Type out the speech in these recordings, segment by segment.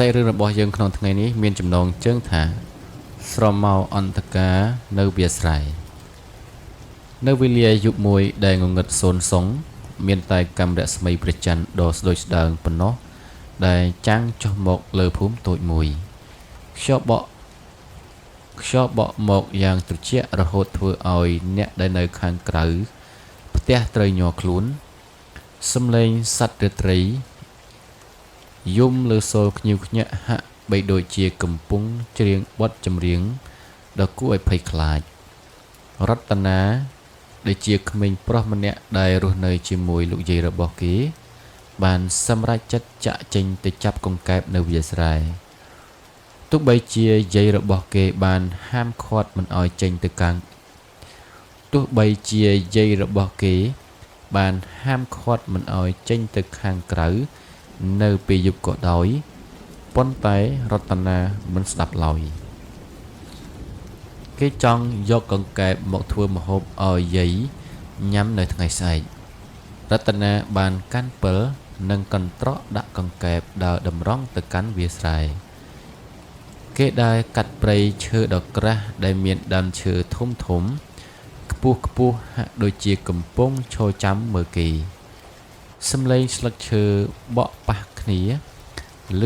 សាច់រឿងរបស់យើងក្នុងថ្ងៃនេះមានចំណងជើងថាស្រមោលអន្តការនៅវាលស្រែនៅវេលាយប់មួយដែលងងឹតសូនសុងមានតែកាំរស្មីព្រះច័ន្ទដ៏ស្ដុយស្ដើងប៉ុណ្ណោះដែលចាំងចុះមកលើភូមិតូចមួយខ្យល់បក់មកយ៉ាងត្រជាក់រហូតធ្វើឲ្យអ្នកដែលនៅខាងក្រៅផ្ទះត្រូវញ័រខ្លួនសំឡេងសត្វរាត្រីយំលើសូលខ្ញៀវខ្ញាក់ហាក់បីដូចជាកំពុងច្រៀងបទចម្រៀងដ៏គួរឲ្យភ័យខ្លាចរតនាដែលជាក្មេងប្រុសម្នាក់ដែលរស់នៅជាមួយលោកយាយរបស់គេបានសម្រេចចិត្តចាក់ចេញទៅចាប់កង្កែបនៅវាលស្រែទោះបីជាយាយរបស់គេបានហាមឃាត់មិនឲ្យចេញទៅខាងក្រៅនៅពេលយប់ក៏ដោយប៉ុន្តែរតនាមិនស្ដាប់ឡើយគេចង់យកកង្កែបមកធ្វើម្ហូបឲ្យយាយញ៉ាំនៅថ្ងៃស្អែករតនាបានកាន់ពិលនិងកន្ត្រកដាក់កង្កែបដើរតម្រង់ទៅកាន់វាលស្រែគេដើរកាត់ព្រៃឈើដ៏ក្រាស់ដែលមានដើមឈើធំខ្ពស់ហាក់ដូចជាកំពុងឈរចាំមើលគេសំឡេងស្លឹកឈើបក់ប៉ះគ្នា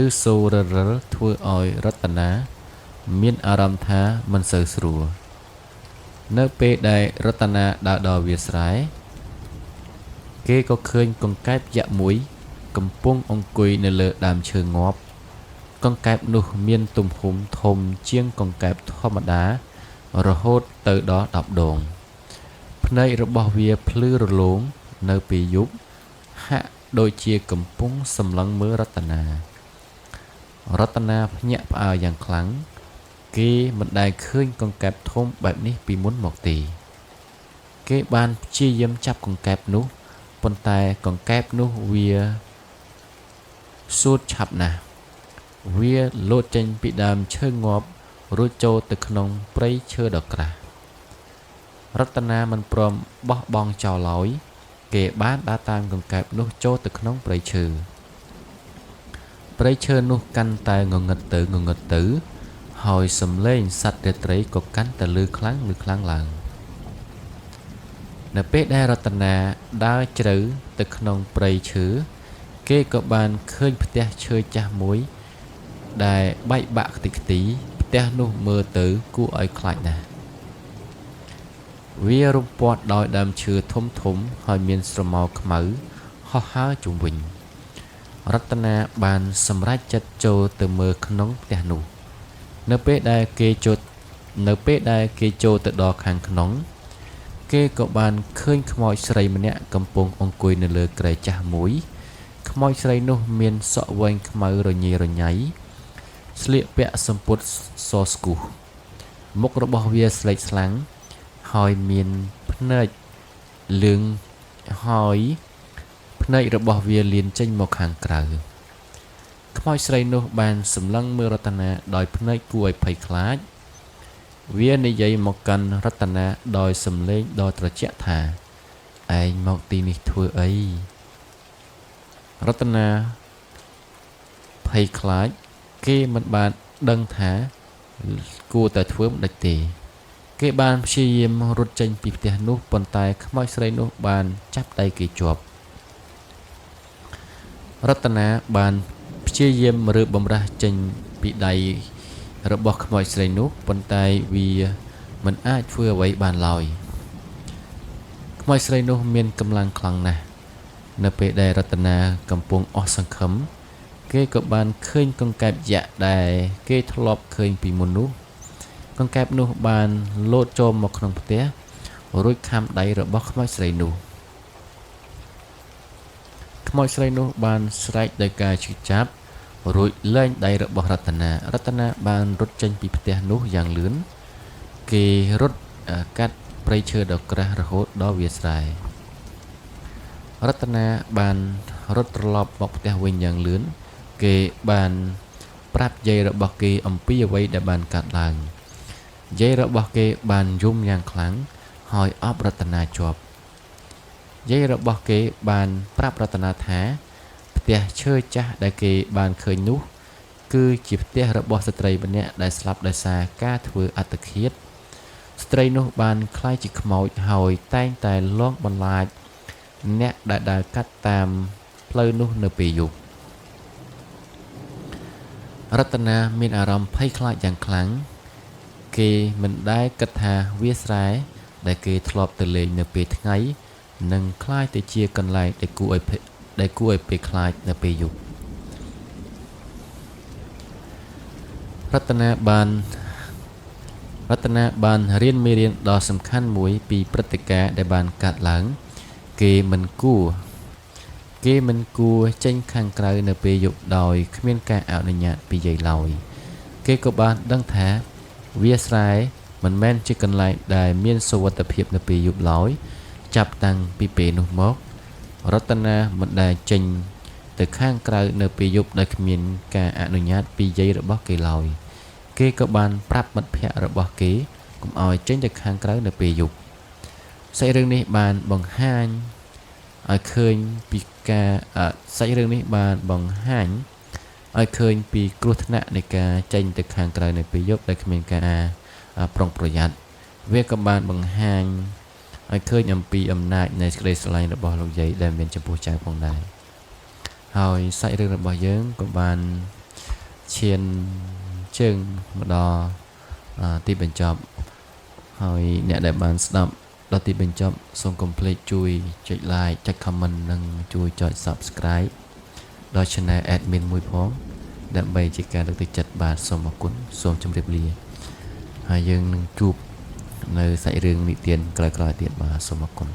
ឬសូររលធ្វើឲ្យរតនាមានអារម្មណ៍ថាមិនសូវស្រួលនៅពេលដែលរតនាដើរដល់វាលស្រែគេក៏ឃើញកង្កែបយក្សមួយកំពុងអង្គុយនៅលើដើមឈើងាប់កង្កែបនោះមានទំហំធំជាងកង្កែបធម្មតារហូតទៅដល់10ដងភ្នែករបស់វាភ្លឺរលោងនៅពេលយប់ហាក់ដូចជាកំពុងសម្លឹងមើលរតនាភ្ញាក់ផ្អើលយ៉ាងខ្លាំងគេមិនដែលឃើញកង្កែបធំបែបនេះពីមុនមកទេគេបានព្យាយាមចាប់កង្កែបនោះប៉ុន្តែកង្កែបនោះវាសួតឆាប់ណាស់វាលោតចេញពីដើមឈើងាប់រួចចូលទៅក្នុងព្រៃឈើដ៏ក្រាស់រតនាមិនព្រមបោះបង់ចោលឡើយគេបានដើរតាមកង្កែបនោះចូលទៅក្នុងព្រៃឈើនោះកាន់តែងងឹតទៅហើយសំឡេងសត្វរាត្រីក៏កាន់តែលឺខ្លាំងឡើងនៅពេលដែលរតនាដើរជ្រៅទៅក្នុងព្រៃឈើគេក៏បានឃើញផ្ទះឈើចាស់មួយដែលបែកបាក់ខ្ទេចខ្ទីផ្ទះនោះមើលទៅគួរឲ្យខ្លាចណាស់វារំពាត់ដោយដើមឈើធំហើយមានស្រមោលខ្មៅហោះហើរជុំវិញរតនាបានសម្រេចចិត្តចូលទៅមើលក្នុងផ្ទះនោះនៅពេលដែលគេចូលទៅដល់ខាងក្នុងគេក៏បានឃើញខ្មោចស្រីម្នាក់កំពុងអង្គុយនៅលើគ្រែចាស់មួយខ្មោចស្រីនោះមានសក់វែងខ្មៅរញ៉េរញ៉ៃស្លៀកពាក់សំពត់សស្គុះមុខរបស់វាស្លេកស្លាំងហើយមានភ្នែកលឿងហើយភ្នែករបស់វាលៀនចេញមកខាងក្រៅខ្មោចស្រីនោះបានសម្លឹងមើលរតនាដោយភ្នែកគួរឲ្យភ័យខ្លាចវានិយាយមកកាន់រតនាដោយសំឡេងដ៏ត្រជាក់ថាឯងមកទីនេះធ្វើអីរតនាភ័យខ្លាចគេមិនបានដឹងថាគួរតែធ្វើមិនដេចទេគេបានព្យាយាមរត់ចេញពីផ្ទះនោះប៉ុន្តែខ្មោចស្រីនោះបានចាប់ដៃគេជាប់រតនាបានព្យាយាមរើបំរាស់ចេញពីដៃរបស់ខ្មោចស្រីនោះប៉ុន្តែវាមិនអាចធ្វើអ្វីបានឡើយខ្មោចស្រីនោះមានកម្លាំងខ្លាំងណាស់នៅពេលដែលរតនាកំពុងអស់សង្ឃឹមគេក៏បានឃើញកង្កែបយក្សដែលគេធ្លាប់ឃើញពីមុននោះកង្កែបនោះបានលោតចូលមកក្នុងផ្ទះរួចខាំដៃរបស់ខ្មោចស្រីនោះបានស្រែកដោយការឈឺចាប់រួចលែងដៃរបស់រតនាបានរត់ចេញពីផ្ទះនោះយ៉ាងលឿនគេរត់កាត់ព្រៃឈើដ៏ក្រាស់រហូតដល់វាលស្រែរតនាបានរត់ត្រឡប់មកផ្ទះវិញយ៉ាងលឿនគេបានប្រាប់យាយរបស់គេអំពីអ្វីដែលបានកើតឡើងយាយរបស់គេបានយំយ៉ាងខ្លាំងហើយអបរតនាជាប់យាយរបស់គេបានប្រាប់រតនាថាផ្ទះឈើចាស់ដែលគេបានឃើញនោះ គឺជាផ្ទះរបស់ស្ត្រីម្នាក់ដែលស្លាប់ដោយសារការធ្វើអត្តឃាតស្ត្រីនោះបានក្លាយជាខ្មោចហើយតែងតែលងបន្លាចអ្នកដែលដើរកាត់តាមផ្លូវនោះនៅពេលយប់រតនាមានអារម្មណ៍ភ័យខ្លាចយ៉ាងខ្លាំងគេមិនដែលគិតថាវាលស្រែដែលគេធ្លាប់ទៅលេងនៅពេលថ្ងៃនឹងក្លាយទៅជាកន្លែងដែលគួរឲ្យភ័យខ្លាចនៅពេលយប់រតនាបានរៀនមេរៀនដ៏សំខាន់មួយពីព្រឹត្តិការណ៍ដែលបានកើតឡើងគេមិនគួរចេញខាងក្រៅនៅពេលយប់ដោយគ្មានការអនុញ្ញាតពីយាយឡើយគេក៏បានដឹងថាវាលស្រែមិនមែនជាកន្លែងដែលមានសុវត្ថិភាពនៅពេលយប់ឡើយចាប់តាំងពីពេលនោះមករតនាមិនដែលចេញទៅខាងក្រៅនៅពេលយប់ដោយគ្មានការអនុញ្ញាតពីយាយរបស់គេឡើយគេក៏បានប្រាប់មិត្តភ័ក្តិរបស់គេកុំឲ្យចេញទៅខាងក្រៅនៅពេលយប់សាច់រឿងនេះបានបង្ហាញឲ្យឃើញពីគ្រោះថ្នាក់នៃការចេញទៅខាងក្រៅនៅពេលយប់ដែលគ្មានការប្រុងប្រយ័ត្នវាក៏បានបង្ហាញឲ្យឃើញអំពីអំណាចនៃសេចក្តីស្រឡាញ់របស់លោកយាយដែលមានចំពោះចៅផងដែរហើយសាច់រឿងរបស់យើងក៏បានឈានជើងមកដល់ទីបញ្ចប់ហើយអ្នកដែលបានស្ដាប់ដល់ទីបញ្ចប់សូមកុំភ្លេចជួយចុច like ចុច comment និងជួយចុច subscribe ដល់ channel admin មួយផងដើម្បីជាការលើកទឹកចិត្តបាទសូមអរគុណសូមជម្រាបលាហើយយើងនឹងជួបនៅសាច់រឿងនិទានក្រោយៗទៀតបាទសូមអរគុណ